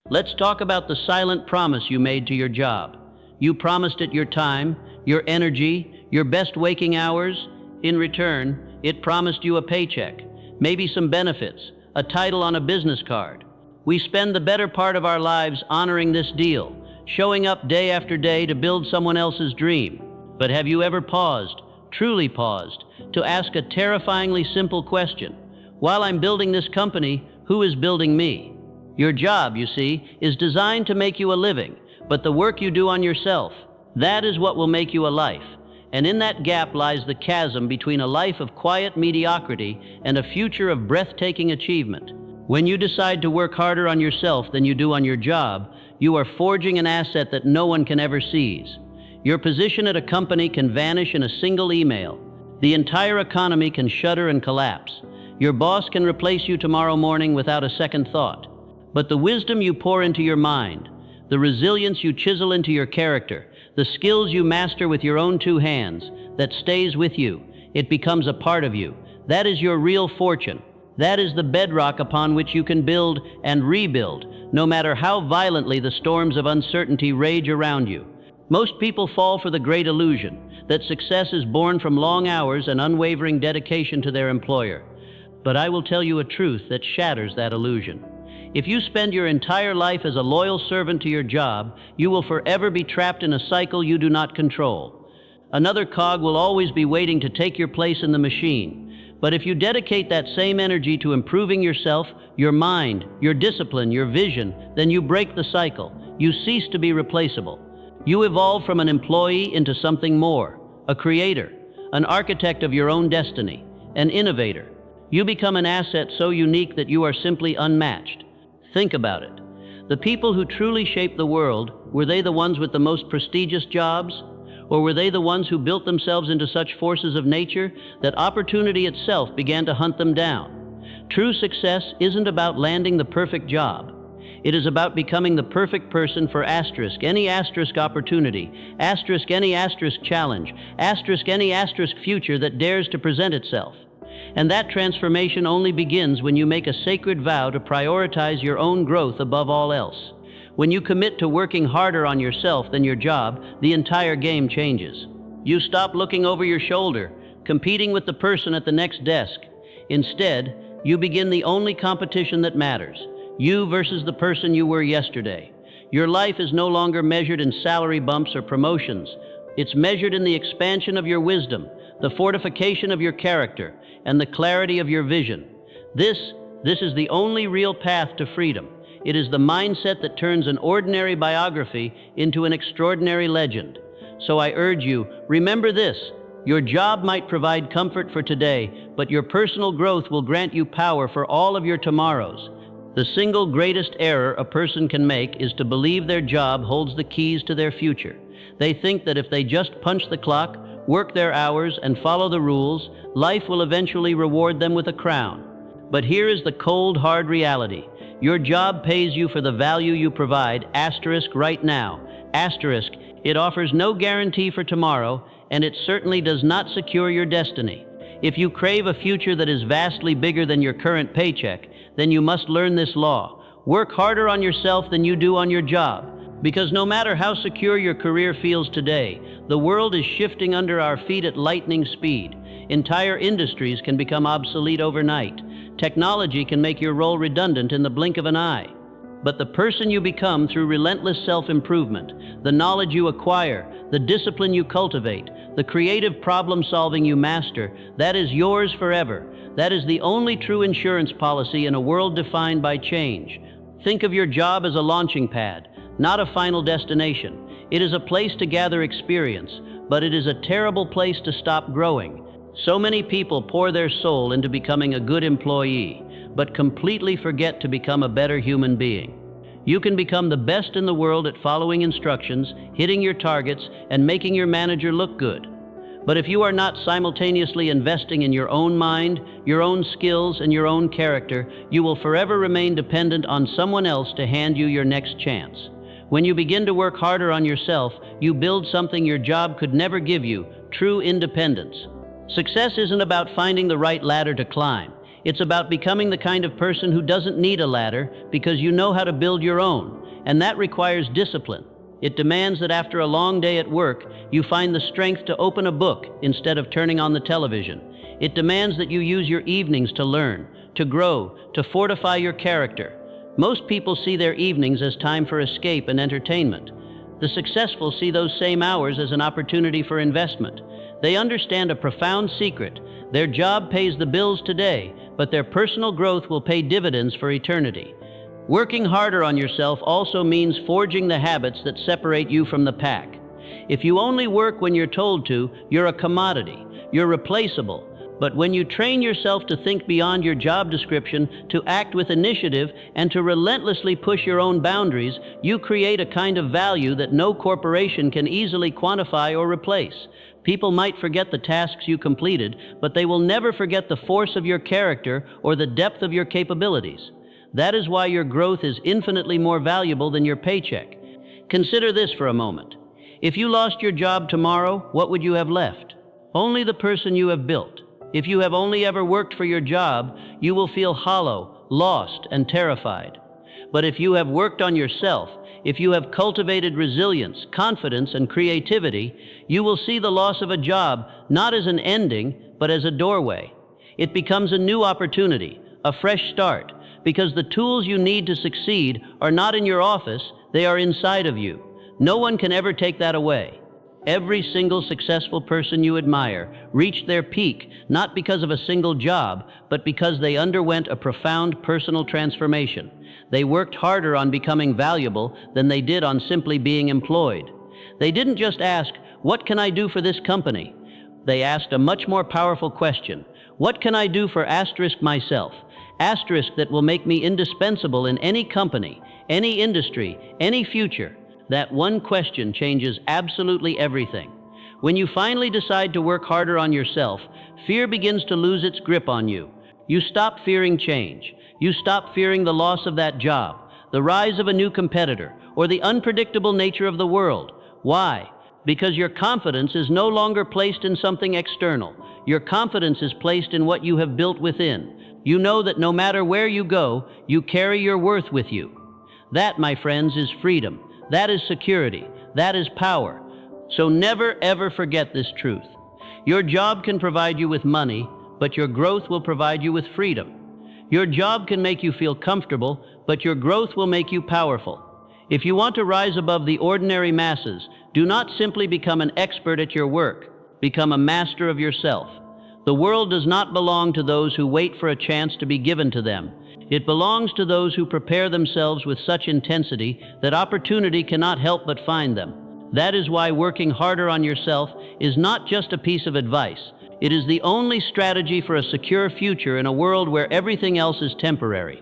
Let's talk about the silent promise you made to your job. You promised it your time, your energy, your best waking hours. In return, it promised you a paycheck, maybe some benefits, a title on a business card. We spend the better part of our lives honoring this deal, showing up day after day to build someone else's dream. But have you ever paused, truly paused, to ask a terrifyingly simple question? While I'm building this company, who is building me? Your job, you see, is designed to make you a living, but the work you do on yourself, that is what will make you a life. And in that gap lies the chasm between a life of quiet mediocrity and a future of breathtaking achievement. When you decide to work harder on yourself than you do on your job, you are forging an asset that no one can ever seize. Your position at a company can vanish in a single email. The entire economy can shudder and collapse. Your boss can replace you tomorrow morning without a second thought. But the wisdom you pour into your mind, the resilience you chisel into your character, the skills you master with your own two hands, that stays with you. It becomes a part of you. That is your real fortune. That is the bedrock upon which you can build and rebuild, no matter how violently the storms of uncertainty rage around you. Most people fall for the great illusion that success is born from long hours and unwavering dedication to their employer. But I will tell you a truth that shatters that illusion. If you spend your entire life as a loyal servant to your job, you will forever be trapped in a cycle you do not control. Another cog will always be waiting to take your place in the machine. But if you dedicate that same energy to improving yourself, your mind, your discipline, your vision, then you break the cycle. You cease to be replaceable. You evolve from an employee into something more, a creator, an architect of your own destiny, an innovator. You become an asset so unique that you are simply unmatched. Think about it. The people who truly shaped the world, were they the ones with the most prestigious jobs? Or were they the ones who built themselves into such forces of nature that opportunity itself began to hunt them down? True success isn't about landing the perfect job. It is about becoming the perfect person for any asterisk opportunity, any asterisk challenge, any asterisk future that dares to present itself. And that transformation only begins when you make a sacred vow to prioritize your own growth above all else. When you commit to working harder on yourself than your job, the entire game changes. You stop looking over your shoulder, competing with the person at the next desk. Instead, you begin the only competition that matters, you versus the person you were yesterday. Your life is no longer measured in salary bumps or promotions. It's measured in the expansion of your wisdom, the fortification of your character, and the clarity of your vision. This is the only real path to freedom. It is the mindset that turns an ordinary biography into an extraordinary legend. So I urge you, remember this: your job might provide comfort for today, but your personal growth will grant you power for all of your tomorrows. The single greatest error a person can make is to believe their job holds the keys to their future. They think that if they just punch the clock, work their hours, and follow the rules, life will eventually reward them with a crown. But here is the cold, hard reality. Your job pays you for the value you provide, right now. It offers no guarantee for tomorrow, and it certainly does not secure your destiny. If you crave a future that is vastly bigger than your current paycheck, then you must learn this law. Work harder on yourself than you do on your job. Because no matter how secure your career feels today, the world is shifting under our feet at lightning speed. Entire industries can become obsolete overnight. Technology can make your role redundant in the blink of an eye. But the person you become through relentless self-improvement, the knowledge you acquire, the discipline you cultivate, the creative problem-solving you master, that is yours forever. That is the only true insurance policy in a world defined by change. Think of your job as a launching pad, not a final destination. It is a place to gather experience, but it is a terrible place to stop growing. So many people pour their soul into becoming a good employee, but completely forget to become a better human being. You can become the best in the world at following instructions, hitting your targets, and making your manager look good. But if you are not simultaneously investing in your own mind, your own skills, and your own character, you will forever remain dependent on someone else to hand you your next chance. When you begin to work harder on yourself, you build something your job could never give you, true independence. Success isn't about finding the right ladder to climb. It's about becoming the kind of person who doesn't need a ladder because you know how to build your own. and that requires discipline. It demands that after a long day at work, you find the strength to open a book instead of turning on the television. It demands that you use your evenings to learn, to grow, to fortify your character. Most people see their evenings as time for escape and entertainment. The successful see those same hours as an opportunity for investment. They understand a profound secret. Their job pays the bills today, but their personal growth will pay dividends for eternity. Working harder on yourself also means forging the habits that separate you from the pack. If you only work when you're told to, you're a commodity. You're replaceable. But when you train yourself to think beyond your job description, to act with initiative, and to relentlessly push your own boundaries, you create a kind of value that no corporation can easily quantify or replace. People might forget the tasks you completed, but they will never forget the force of your character or the depth of your capabilities. That is why your growth is infinitely more valuable than your paycheck. Consider this for a moment. If you lost your job tomorrow, what would you have left? Only the person you have built. If you have only ever worked for your job, you will feel hollow, lost, and terrified. But if you have worked on yourself, if you have cultivated resilience, confidence, and creativity, you will see the loss of a job not as an ending, but as a doorway. It becomes a new opportunity, a fresh start, because the tools you need to succeed are not in your office, they are inside of you. No one can ever take that away. Every single successful person you admire reached their peak not because of a single job, but because they underwent a profound personal transformation. They worked harder on becoming valuable than they did on simply being employed. They didn't just ask, "What can I do for this company?" They asked a much more powerful question. "What can I do for asterisk myself?" Asterisk that will make me indispensable in any company, any industry, any future. That one question changes absolutely everything. When you finally decide to work harder on yourself, fear begins to lose its grip on you. You stop fearing change. You stop fearing the loss of that job, the rise of a new competitor, or the unpredictable nature of the world. Why? Because your confidence is no longer placed in something external. Your confidence is placed in what you have built within. You know that no matter where you go, you carry your worth with you. That, my friends, is freedom. That is security. That is power. So never, ever forget this truth. Your job can provide you with money, but your growth will provide you with freedom. Your job can make you feel comfortable, but your growth will make you powerful. If you want to rise above the ordinary masses, do not simply become an expert at your work. Become a master of yourself. The world does not belong to those who wait for a chance to be given to them. It belongs to those who prepare themselves with such intensity that opportunity cannot help but find them. That is why working harder on yourself is not just a piece of advice. It is the only strategy for a secure future in a world where everything else is temporary.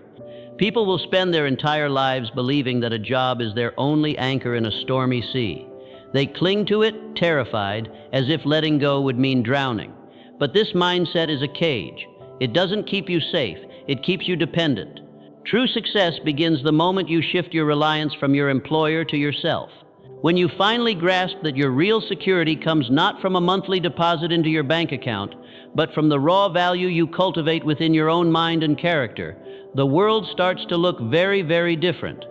People will spend their entire lives believing that a job is their only anchor in a stormy sea. They cling to it, terrified, as if letting go would mean drowning. But this mindset is a cage. It doesn't keep you safe. It keeps you dependent. True success begins the moment you shift your reliance from your employer to yourself. When you finally grasp that your real security comes not from a monthly deposit into your bank account, but from the raw value you cultivate within your own mind and character, the world starts to look very, very different.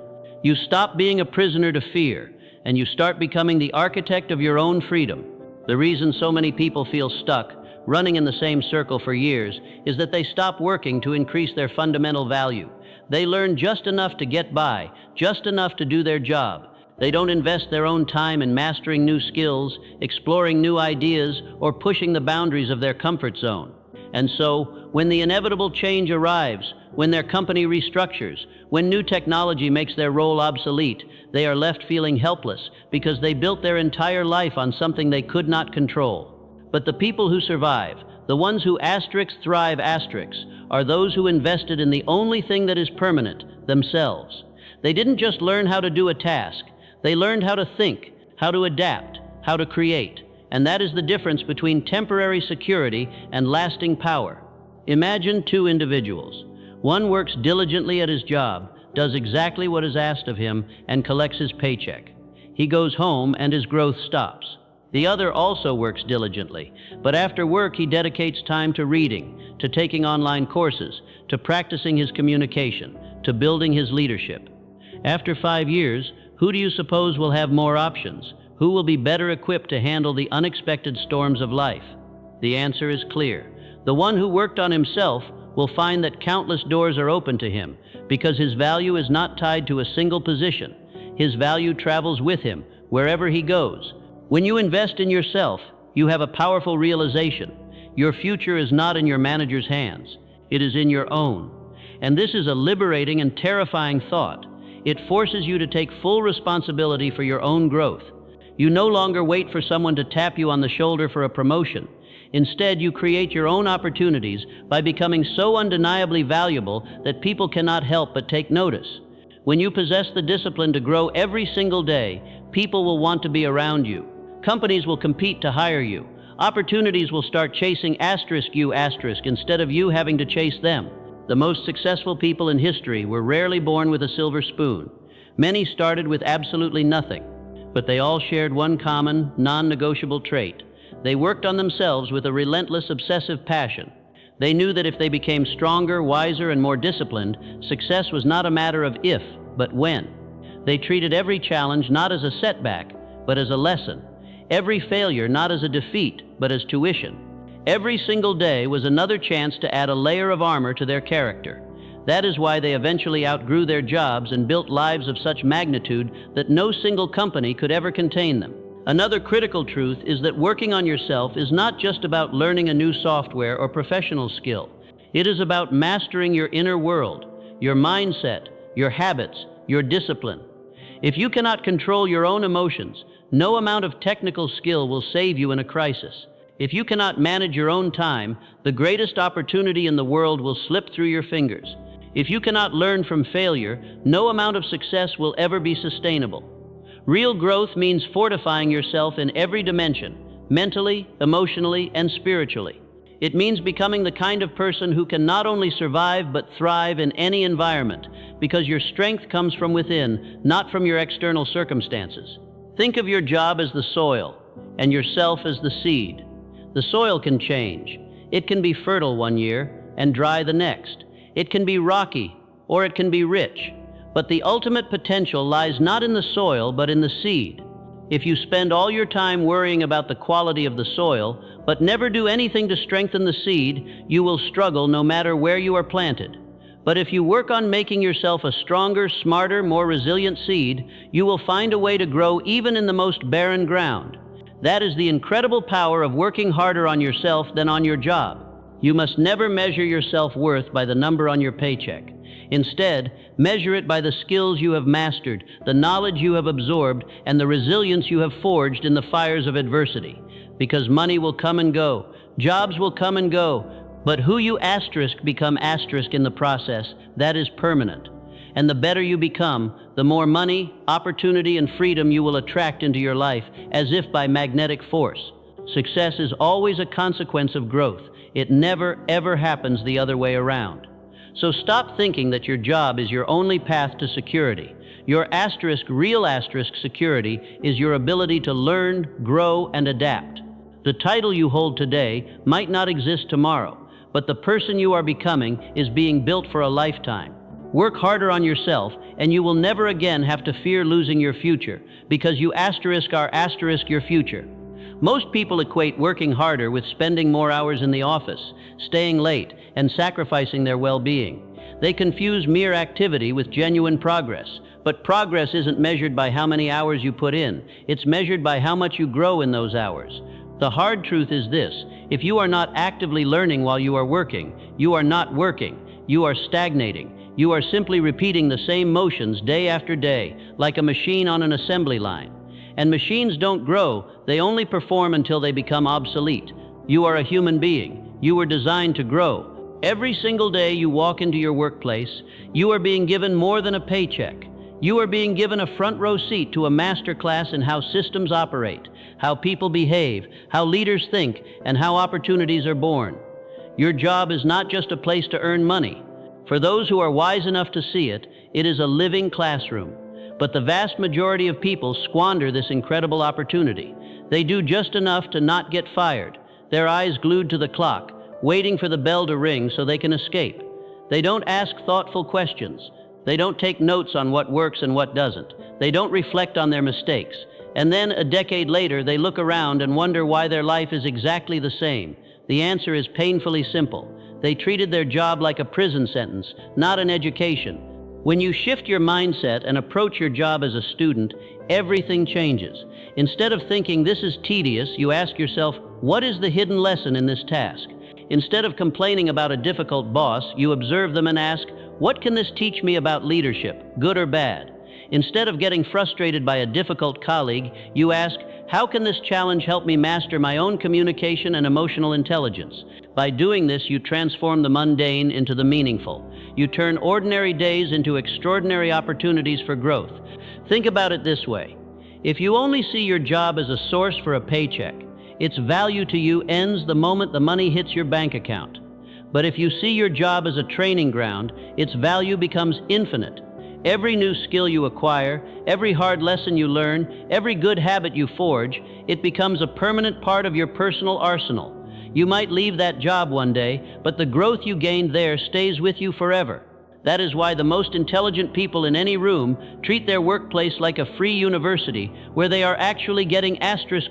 You stop being a prisoner to fear, and you start becoming the architect of your own freedom. The reason so many people feel stuck, running in the same circle for years, is that they stop working to increase their fundamental value. They learn just enough to get by, just enough to do their job. They don't invest their own time in mastering new skills, exploring new ideas, or pushing the boundaries of their comfort zone. And so, when the inevitable change arrives, when their company restructures, when new technology makes their role obsolete, they are left feeling helpless because they built their entire life on something they could not control. But the people who survive, the ones who thrive, are those who invested in the only thing that is permanent, themselves. They didn't just learn how to do a task. They learned how to think, how to adapt, how to create. And that is the difference between temporary security and lasting power. Imagine two individuals. One works diligently at his job, does exactly what is asked of him, and collects his paycheck. He goes home and his growth stops. The other also works diligently, but after work he dedicates time to reading, to taking online courses, to practicing his communication, to building his leadership. After 5 years, who do you suppose will have more options? Who will be better equipped to handle the unexpected storms of life? The answer is clear. The one who worked on himself will find that countless doors are open to him because his value is not tied to a single position. His value travels with him wherever he goes. When you invest in yourself, you have a powerful realization. Your future is not in your manager's hands. It is in your own. And this is a liberating and terrifying thought. It forces you to take full responsibility for your own growth. You no longer wait for someone to tap you on the shoulder for a promotion. Instead, you create your own opportunities by becoming so undeniably valuable that people cannot help but take notice. When you possess the discipline to grow every single day, people will want to be around you. Companies will compete to hire you. Opportunities will start chasing you instead of you having to chase them. The most successful people in history were rarely born with a silver spoon. Many started with absolutely nothing, but they all shared one common, non-negotiable trait. They worked on themselves with a relentless, obsessive passion. They knew that if they became stronger, wiser, and more disciplined, success was not a matter of if, but when. They treated every challenge not as a setback, but as a lesson. Every failure not as a defeat, but as tuition. Every single day was another chance to add a layer of armor to their character. That is why they eventually outgrew their jobs and built lives of such magnitude that no single company could ever contain them. Another critical truth is that working on yourself is not just about learning a new software or professional skill. It is about mastering your inner world, your mindset, your habits, your discipline. If you cannot control your own emotions, no amount of technical skill will save you in a crisis. If you cannot manage your own time, the greatest opportunity in the world will slip through your fingers. If you cannot learn from failure, no amount of success will ever be sustainable. Real growth means fortifying yourself in every dimension, mentally, emotionally, and spiritually. It means becoming the kind of person who can not only survive but thrive in any environment, because your strength comes from within, not from your external circumstances. Think of your job as the soil, and yourself as the seed. The soil can change. It can be fertile one year and dry the next. It can be rocky, or it can be rich. But the ultimate potential lies not in the soil, but in the seed. If you spend all your time worrying about the quality of the soil, but never do anything to strengthen the seed, you will struggle no matter where you are planted. But if you work on making yourself a stronger, smarter, more resilient seed, you will find a way to grow even in the most barren ground. That is the incredible power of working harder on yourself than on your job. You must never measure your self-worth by the number on your paycheck. Instead, measure it by the skills you have mastered, the knowledge you have absorbed, and the resilience you have forged in the fires of adversity. Because money will come and go, jobs will come and go, but who you become in the process, that is permanent. And the better you become, the more money, opportunity, and freedom you will attract into your life, as if by magnetic force. Success is always a consequence of growth. It never, ever happens the other way around. So stop thinking that your job is your only path to security. Your real security is your ability to learn, grow, and adapt. The title you hold today might not exist tomorrow, but the person you are becoming is being built for a lifetime. Work harder on yourself, and you will never again have to fear losing your future, because you are your future. Most people equate working harder with spending more hours in the office, staying late, and sacrificing their well-being. They confuse mere activity with genuine progress. But progress isn't measured by how many hours you put in. It's measured by how much you grow in those hours. The hard truth is this: if you are not actively learning while you are working, you are not working. You are stagnating. You are simply repeating the same motions day after day, like a machine on an assembly line. And machines don't grow, they only perform until they become obsolete. You are a human being. You were designed to grow. Every single day you walk into your workplace, you are being given more than a paycheck. You are being given a front row seat to a master class in how systems operate, how people behave, how leaders think, and how opportunities are born. Your job is not just a place to earn money. For those who are wise enough to see it, it is a living classroom. But the vast majority of people squander this incredible opportunity. They do just enough to not get fired, their eyes glued to the clock, waiting for the bell to ring so they can escape. They don't ask thoughtful questions. They don't take notes on what works and what doesn't. They don't reflect on their mistakes. And then, a decade later, they look around and wonder why their life is exactly the same. The answer is painfully simple. They treated their job like a prison sentence, not an education. When you shift your mindset and approach your job as a student, everything changes. Instead of thinking this is tedious, you ask yourself, what is the hidden lesson in this task? Instead of complaining about a difficult boss, you observe them and ask, what can this teach me about leadership, good or bad? Instead of getting frustrated by a difficult colleague, you ask, how can this challenge help me master my own communication and emotional intelligence? By doing this, you transform the mundane into the meaningful. You turn ordinary days into extraordinary opportunities for growth. Think about it this way. If you only see your job as a source for a paycheck, its value to you ends the moment the money hits your bank account. But if you see your job as a training ground, its value becomes infinite. Every new skill you acquire, every hard lesson you learn, every good habit you forge, it becomes a permanent part of your personal arsenal. You might leave that job one day, but the growth you gained there stays with you forever. That is why the most intelligent people in any room treat their workplace like a free university, where they are actually getting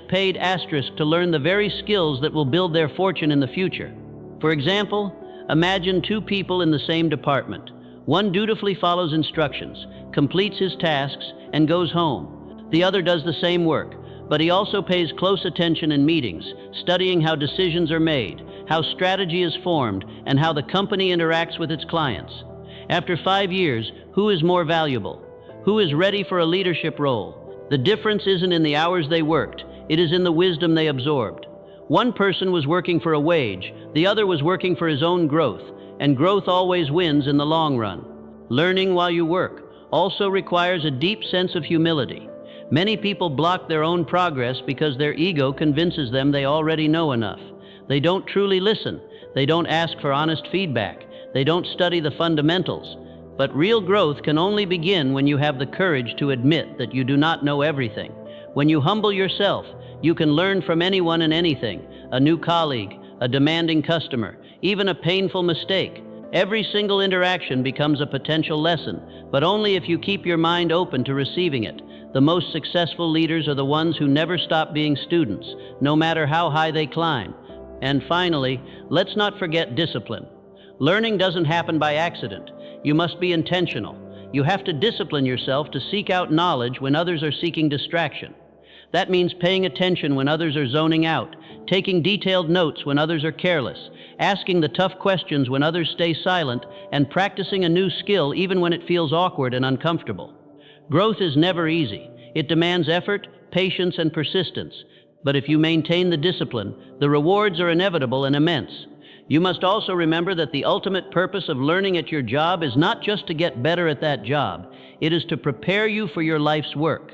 paid to learn the very skills that will build their fortune in the future. For example, imagine two people in the same department. One dutifully follows instructions, completes his tasks, and goes home. The other does the same work, but he also pays close attention in meetings, studying how decisions are made, how strategy is formed, and how the company interacts with its clients. After 5 years, who is more valuable? Who is ready for a leadership role? The difference isn't in the hours they worked, it is in the wisdom they absorbed. One person was working for a wage, the other was working for his own growth, and growth always wins in the long run. Learning while you work also requires a deep sense of humility. Many people block their own progress because their ego convinces them they already know enough. They don't truly listen. They don't ask for honest feedback. They don't study the fundamentals. But real growth can only begin when you have the courage to admit that you do not know everything. When you humble yourself, you can learn from anyone and anything, a new colleague, a demanding customer, even a painful mistake. Every single interaction becomes a potential lesson, but only if you keep your mind open to receiving it. The most successful leaders are the ones who never stop being students, no matter how high they climb. And finally, let's not forget discipline. Learning doesn't happen by accident. You must be intentional. You have to discipline yourself to seek out knowledge when others are seeking distraction. That means paying attention when others are zoning out, taking detailed notes when others are careless, asking the tough questions when others stay silent, and practicing a new skill even when it feels awkward and uncomfortable. Growth is never easy. It demands effort, patience, and persistence. But if you maintain the discipline, the rewards are inevitable and immense. You must also remember that the ultimate purpose of learning at your job is not just to get better at that job. It is to prepare you for your life's work.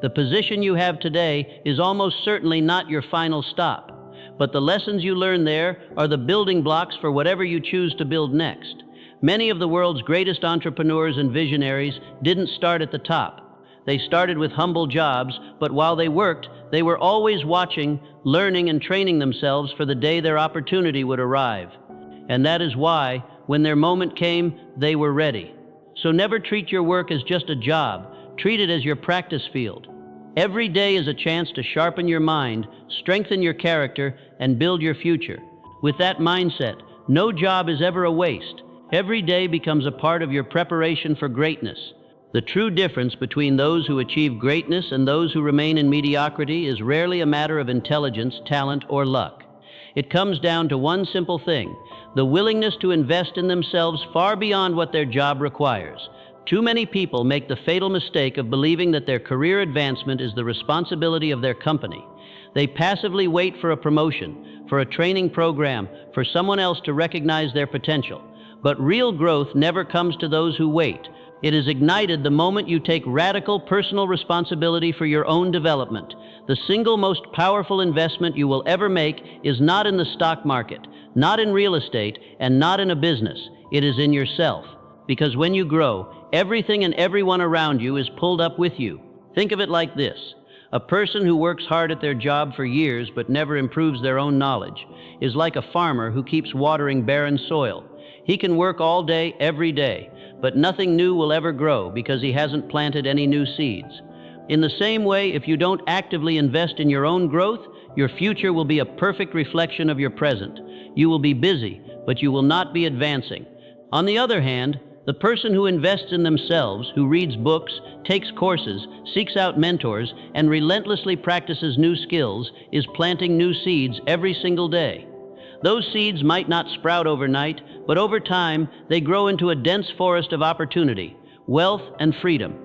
The position you have today is almost certainly not your final stop, but the lessons you learn there are the building blocks for whatever you choose to build next. Many of the world's greatest entrepreneurs and visionaries didn't start at the top. They started with humble jobs, but while they worked, they were always watching, learning, and training themselves for the day their opportunity would arrive. And that is why, when their moment came, they were ready. So never treat your work as just a job. Treat it as your practice field. Every day is a chance to sharpen your mind, strengthen your character, and build your future. With that mindset, no job is ever a waste. Every day becomes a part of your preparation for greatness. The true difference between those who achieve greatness and those who remain in mediocrity is rarely a matter of intelligence, talent, or luck. It comes down to one simple thing: the willingness to invest in themselves far beyond what their job requires. Too many people make the fatal mistake of believing that their career advancement is the responsibility of their company. They passively wait for a promotion, for a training program, for someone else to recognize their potential. But real growth never comes to those who wait. It is ignited the moment you take radical personal responsibility for your own development. The single most powerful investment you will ever make is not in the stock market, not in real estate, and not in a business. It is in yourself. Because when you grow, everything and everyone around you is pulled up with you. Think of it like this. A person who works hard at their job for years but never improves their own knowledge is like a farmer who keeps watering barren soil. He can work all day, every day, but nothing new will ever grow because he hasn't planted any new seeds. In the same way, if you don't actively invest in your own growth, your future will be a perfect reflection of your present. You will be busy, but you will not be advancing. On the other hand, the person who invests in themselves, who reads books, takes courses, seeks out mentors, and relentlessly practices new skills, is planting new seeds every single day. Those seeds might not sprout overnight, but over time, they grow into a dense forest of opportunity, wealth, and freedom.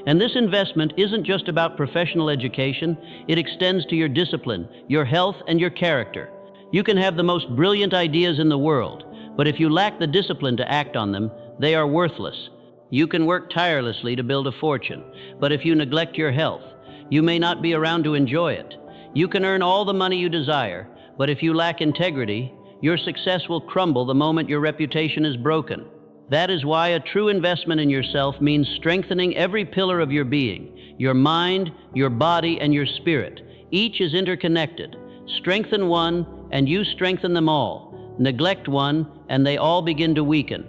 And this investment isn't just about professional education, it extends to your discipline, your health, and your character. You can have the most brilliant ideas in the world, but if you lack the discipline to act on them, they are worthless. You can work tirelessly to build a fortune, but if you neglect your health, you may not be around to enjoy it. You can earn all the money you desire, but if you lack integrity, your success will crumble the moment your reputation is broken. That is why a true investment in yourself means strengthening every pillar of your being, your mind, your body, and your spirit. Each is interconnected. Strengthen one, and you strengthen them all. Neglect one, and they all begin to weaken.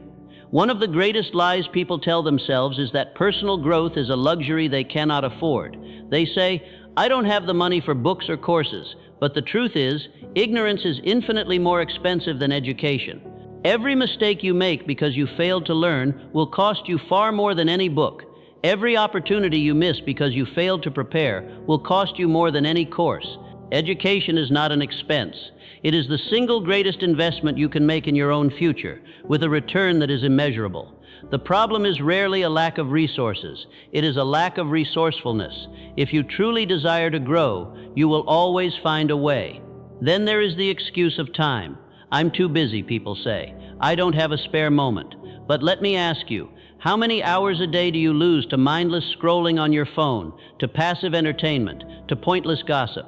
One of the greatest lies people tell themselves is that personal growth is a luxury they cannot afford. They say, "I don't have the money for books or courses," but the truth is, ignorance is infinitely more expensive than education. Every mistake you make because you failed to learn will cost you far more than any book. Every opportunity you miss because you failed to prepare will cost you more than any course. Education is not an expense. It is the single greatest investment you can make in your own future, with a return that is immeasurable. The problem is rarely a lack of resources. It is a lack of resourcefulness. If you truly desire to grow, you will always find a way. Then there is the excuse of time. "I'm too busy," people say. "I don't have a spare moment." But let me ask you, how many hours a day do you lose to mindless scrolling on your phone, to passive entertainment, to pointless gossip?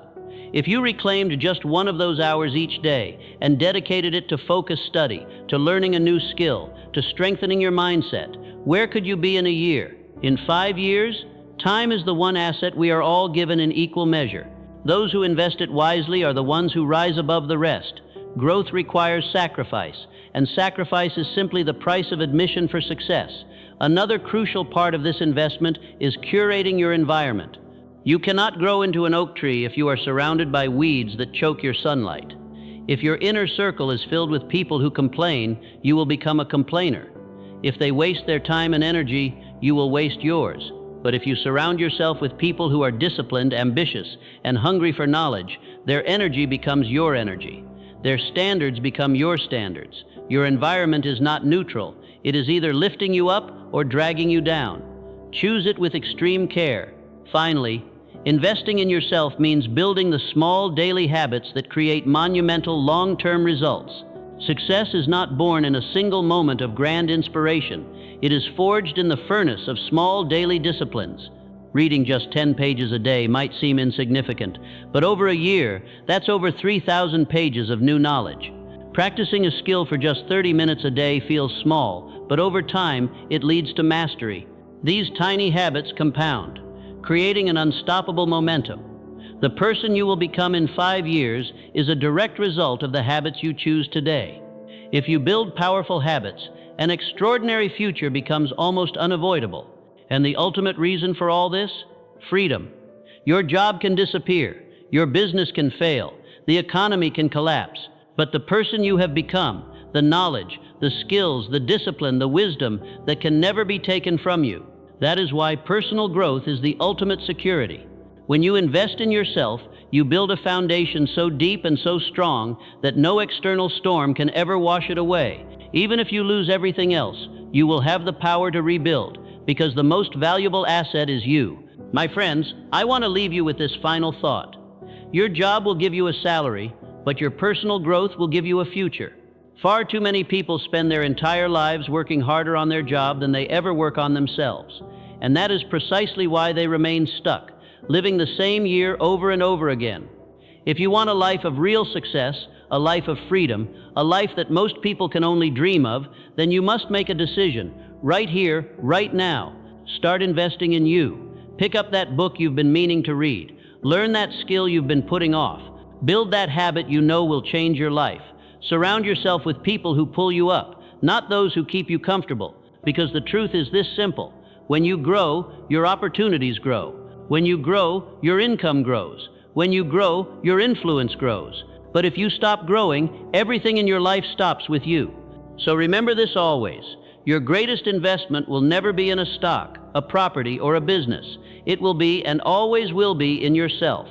If you reclaimed just one of those hours each day and dedicated it to focused study, to learning a new skill, to strengthening your mindset, where could you be in a year? In 5 years? Time is the one asset we are all given in equal measure. Those who invest it wisely are the ones who rise above the rest. Growth requires sacrifice, and sacrifice is simply the price of admission for success. Another crucial part of this investment is curating your environment. You cannot grow into an oak tree if you are surrounded by weeds that choke your sunlight. If your inner circle is filled with people who complain, you will become a complainer. If they waste their time and energy, you will waste yours. But if you surround yourself with people who are disciplined, ambitious, and hungry for knowledge, their energy becomes your energy. Their standards become your standards. Your environment is not neutral. It is either lifting you up or dragging you down. Choose it with extreme care. Finally, investing in yourself means building the small daily habits that create monumental long-term results. Success is not born in a single moment of grand inspiration. It is forged in the furnace of small daily disciplines. Reading just 10 pages a day might seem insignificant, but over a year, that's over 3,000 pages of new knowledge. Practicing a skill for just 30 minutes a day feels small, but over time, it leads to mastery. These tiny habits compound, creating an unstoppable momentum. The person you will become in 5 years is a direct result of the habits you choose today. If you build powerful habits, an extraordinary future becomes almost unavoidable. And the ultimate reason for all this? Freedom. Your job can disappear, your business can fail, the economy can collapse, but the person you have become, the knowledge, the skills, the discipline, the wisdom that can never be taken from you. That is why personal growth is the ultimate security. When you invest in yourself, you build a foundation so deep and so strong that no external storm can ever wash it away. Even if you lose everything else, you will have the power to rebuild, because the most valuable asset is you. My friends, I want to leave you with this final thought. Your job will give you a salary, but your personal growth will give you a future. Far too many people spend their entire lives working harder on their job than they ever work on themselves. And that is precisely why they remain stuck, living the same year over and over again. If you want a life of real success, a life of freedom, a life that most people can only dream of, then you must make a decision, right here, right now. Start investing in you. Pick up that book you've been meaning to read. Learn that skill you've been putting off. Build that habit you know will change your life. Surround yourself with people who pull you up, not those who keep you comfortable. Because the truth is this simple: when you grow, your opportunities grow. When you grow, your income grows. When you grow, your influence grows. But if you stop growing, everything in your life stops with you. So remember this always: your greatest investment will never be in a stock, a property, or a business. It will be, and always will be, in yourself.